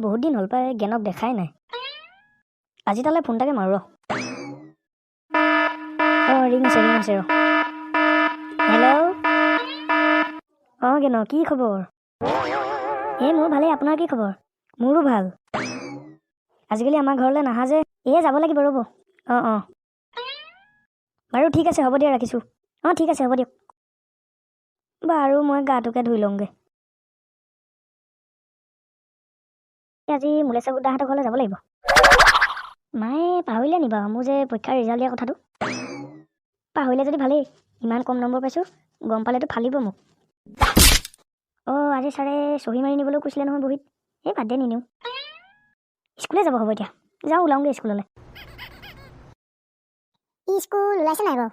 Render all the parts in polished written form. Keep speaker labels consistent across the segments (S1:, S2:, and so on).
S1: বহুত দিন হ'ল পাই জ্ঞানক দেখাই নাই। আজি তালৈ ফোন এটাকে মাৰো ৰ। ৰিং আছে ৰ। হেল্ল'। জ্ঞান কি খবৰ? মোৰ ভালেই, আপোনাৰ কি খবৰ? মোৰো ভাল। আজিকালি আমাৰ ঘৰলৈ নাহা যে। যাব লাগিব ৰ'ব। বাৰু ঠিক আছে, হ'ব দিয়ক, ৰাখিছোঁ। ঠিক আছে, হ'ব দিয়ক। বাৰু মই গাটোকে ধুই লওঁগৈ। আজি মুলেশ্বৰ দাহঁতৰ ঘৰলৈ যাব লাগিব। মায়ে পাহৰিলে নি বাৰু মোৰ যে পৰীক্ষাৰ ৰিজাল্ট দিয়া কথাটো? পাহৰিলে যদি ভালেই, ইমান কম নম্বৰ পাইছোঁ, গম পালেতো ফালিব মোক। আজি ছাৰে চহী মাৰি নিবলৈও কৈছিলে নহয় বহীত। বাদ দে, নিনিওঁ। স্কুলে যাব হ'ব এতিয়া। যাওঁ, ওলাওঁগৈ স্কুললৈ।
S2: স্কুল ওলাইছে নাই বাৰু?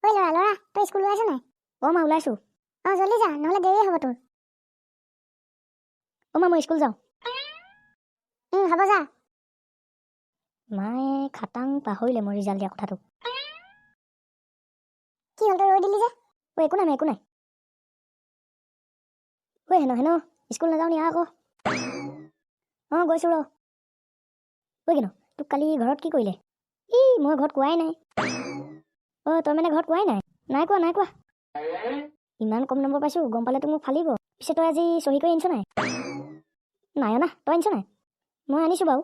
S2: ঐ ল'ৰা তই স্কুল ওলাইছ নাই?
S1: মা ওলাইছোঁ।
S2: জল্দি যা, নহ'লে দেৰি হ'ব তোৰ।
S1: মা মই স্কুল যাওঁ।
S2: হ'ব যা।
S1: মায়ে খাটাং পাহৰিলে মই ৰিজাল্ট দিয়া কথাটো।
S2: কি হ'ল তই ৰৈ দিলি যে?
S1: একো নাই। হেন স্কুল নাযাওঁ নি আকৌ? গৈছোঁ ৰ। কিনো তোক কালি ঘৰত কি কৰিলে? মই ঘৰত কোৱাই নাই। তই মানে ঘৰত কোৱাই নাই? নাই কোৱা। ইমান কম নম্বৰ পাইছোঁ, গম পালেতো মোক ফালিব। পিছে তই আজি চহী কৰি আনিছ নাই? নাই অনা, তই আনিছ নাই? মই আনিছোঁ বাৰু।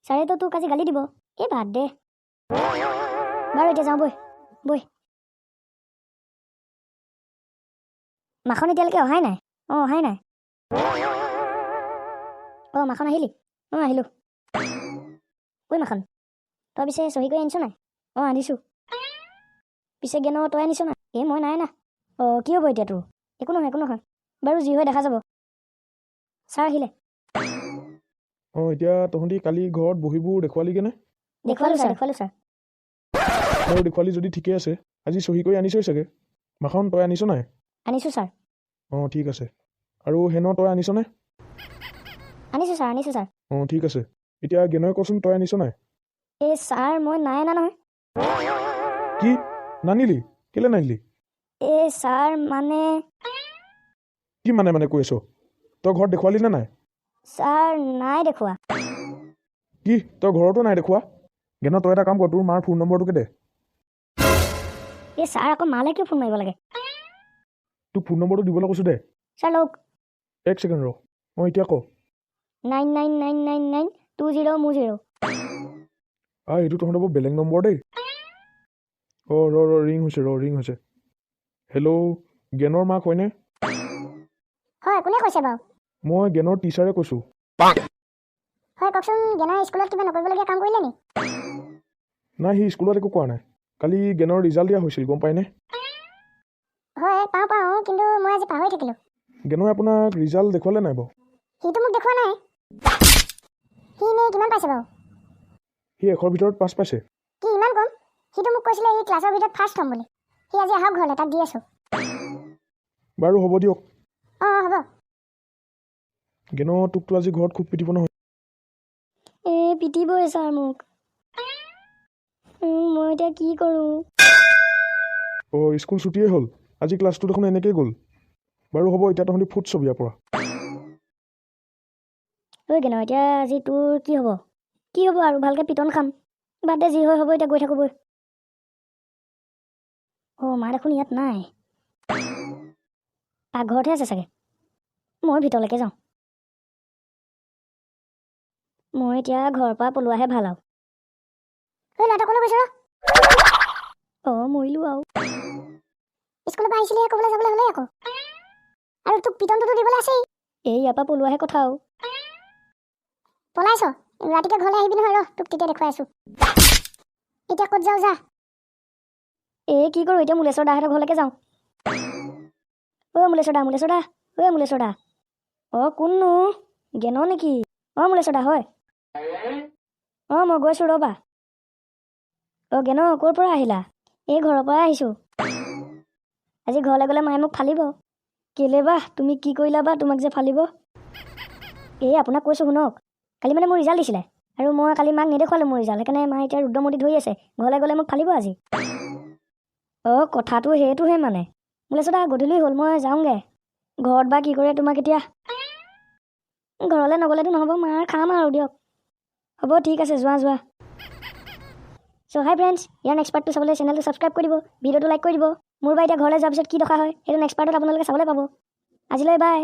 S1: ছাৰেতো তোক আজি গালি দিব। বাদ দে। বাৰু এতিয়া যাওঁ, বৈ। মাখন এতিয়ালৈকে অহাই নাই? অহাই নাই। মাখন আহিলি? আহিলোঁ। মাখন তই পিছে চহী কৰি আনিছ নাই? আনিছোঁ। পিছে জ্ঞান তই আনিছ নাই? মই নাই অনা। কি হ'ব এতিয়া তোৰ? একো নহয়। বাৰু যি হয় দেখা যাব। ছাৰ আহিলে?
S3: এতিয়া তহঁতি কালি ঘৰত বহীবোৰ দেখুৱালিগেনে?
S1: দেখুৱালোঁ ছাৰ।
S3: বাৰু দেখুৱালি যদি ঠিকে আছে। আজি চহী কৰি আনিছই চাগে। মাখন তই আনিছ নাই?
S1: আনিছোঁ ছাৰ।
S3: ঠিক আছে। আৰু হেন তই আনিছনে?
S1: আনিছোঁ ছাৰ।
S3: ঠিক আছে। এতিয়া জ্ঞানই কচোন তই আনিছ নাই?
S1: ছাৰ মই নাই অনা নহয়।
S3: কি নানিলি? কেলে নানিলি?
S1: ছাৰ মানে
S3: কি মানে কৈ আছ? তই ঘৰত দেখুৱালি নে নাই?
S1: ছাৰ নাই দেখুওৱা।
S3: কি তই ঘৰতো নাই দেখুওৱা? জ্ঞান তই এটা কাম কৰ, তোৰ মাৰ ফোন নম্বৰটোকে দে।
S1: ছাৰ আকৌ মালে কিয় ফোন মাৰিব লাগে?
S3: তোক ফোন নম্বৰটো দিবলৈ কৈছোঁ দে।
S1: ছাৰ লওক।
S3: এক ছেকেণ্ড ৰ। এতিয়া ক।
S1: 99999200
S3: এইটো তহঁতৰ বৰ বেলেগ নম্বৰ দেই। ৰিং হৈছে। হেল্ল', জ্ঞানৰ মাক হয়নে?
S2: হয়, কোনে কৈছে বাৰু?
S3: মই জ্ঞানৰ টিচাৰে কৈছোঁ।
S2: হয় কওকচোন, জ্ঞানৰ স্কুলত কিবা নকৰিবলগীয়া কাম কৰিলে নি?
S3: নাই, সি স্কুলত একো কৰা নাই। কালি জ্ঞানৰ ৰিজাল্ট দিয়া হৈছিল, গম পায়নে?
S2: হয় পাওঁ, কিন্তু মই আজি পাহৰি থাকিলোঁ।
S3: জ্ঞানই আপোনাক ৰিজাল্ট দেখুৱালে নাই বাৰু?
S2: সিটো মোক দেখুওৱা নাই। সি এনেই কিমান পাইছে বাৰু?
S3: সি 100ৰ ভিতৰত 5 পাইছে।
S2: কি ইমান কম? সিটো মোক কৈছিলে সি ক্লাছৰ ভিতৰত ফাৰ্ষ্ট হ'ম বুলি। সি আজি আহক ঘৰলৈ, তাক দি আছোঁ।
S3: বাৰু হ'ব দিয়ক।
S2: হ'ব।
S3: জ্ঞান তোকতো আজি ঘৰত খুব পিটিব নহয়?
S1: পিটিবই ছাৰ মোক। মই এতিয়া কি কৰোঁ?
S3: স্কুল ছুটিয়ে হ'ল। আজি ক্লাছটো দেখোন এনেকেই গ'ল। বাৰু হ'ব, এতিয়া তহঁতি ফুট ছবি ইয়াৰ পৰা।
S1: জ্ঞান এতিয়া আজি তোৰ কি হ'ব? কি হ'ব আৰু ভালকৈ পিটন খাম। বাদ দে, যি হয় হ'ব, এতিয়া গৈ থাকোঁ বৈ। মা দেখোন ইয়াত নাই। পাকঘৰতহে আছে চাগে। মই ভিতৰলৈকে যাওঁ। মই এতিয়া ঘৰৰ পৰা পলোৱাহে ভাল আৰু।
S2: ল'ৰাটো ক'লৈ গৈছ?
S1: মৰিলোঁ আৰু।
S2: স্কুলৰ পৰা আহিছিলিহে, ক'বলৈ যাবলৈ হ'লেই আকৌ। আৰু তোক পিটনটোতো দিবলৈ আছেই।
S1: ইয়াৰ পৰা পলোৱাহে কথা আৰু।
S2: পলাইছ? ৰাতিকে ঘৰলৈ আহিবি নহয়, তোক তেতিয়া দেখুৱাই আছোঁ। এতিয়া ক'ত যাওঁ যা।
S1: কি কৰোঁ এতিয়া? মুলেশ্বৰ দাহঁতৰ ঘৰলৈকে যাওঁ। মুলেশ্বৰ দা। কোননো? জ্ঞান নেকি? মুলেশ্বৰ দা হয়। মই গৈছোঁ ৰ'বা। জ্ঞান ক'ৰ পৰা আহিলা? ঘৰৰ পৰা আহিছোঁ। আজি ঘৰলৈ গ'লে মায়ে মোক ফালিব। কেলে বা? তুমি কি কৰিলা বা তোমাক যে ফালিব? আপোনাক কৈছোঁ শুনক। কালি মানে মোৰ ৰিজাল্ট দিছিলে, আৰু মই কালি মাক নেদেখুৱালোঁ মোৰ ৰিজাল্ট। সেইকাৰণে মায়ে এতিয়া ৰুদ্ৰমতি ধৰি আছে। ঘৰলৈ গ'লে মোক ফালিব আজি। কথাটো সেইটোহে মানে। মুলেশ্বৰ দা গধূলি হ'ল, মই যাওঁগৈ। ঘৰত বা কি কৰে তোমাক এতিয়া। ঘৰলৈ নগ'লেতো নহ'ব, মাৰ খাম আৰু দিয়ক। হ'ব ঠিক আছে, যোৱা যোৱা। চ' হাই ফ্ৰেণ্ডছ, ইয়াৰ নেক্সট পাৰ্টটো চাবলৈ চেনেলটো ছাবস্ক্ৰাইব কৰি দিব, ভিডিঅ'টো লাইক কৰি দিব। মোৰ বা এতিয়া ঘৰলৈ যোৱাৰ পিছত কি দখা হয় সেইটো নেক্সট পাৰ্টত আপোনালোকে চাবলৈ পাব। আজিলৈ বাই।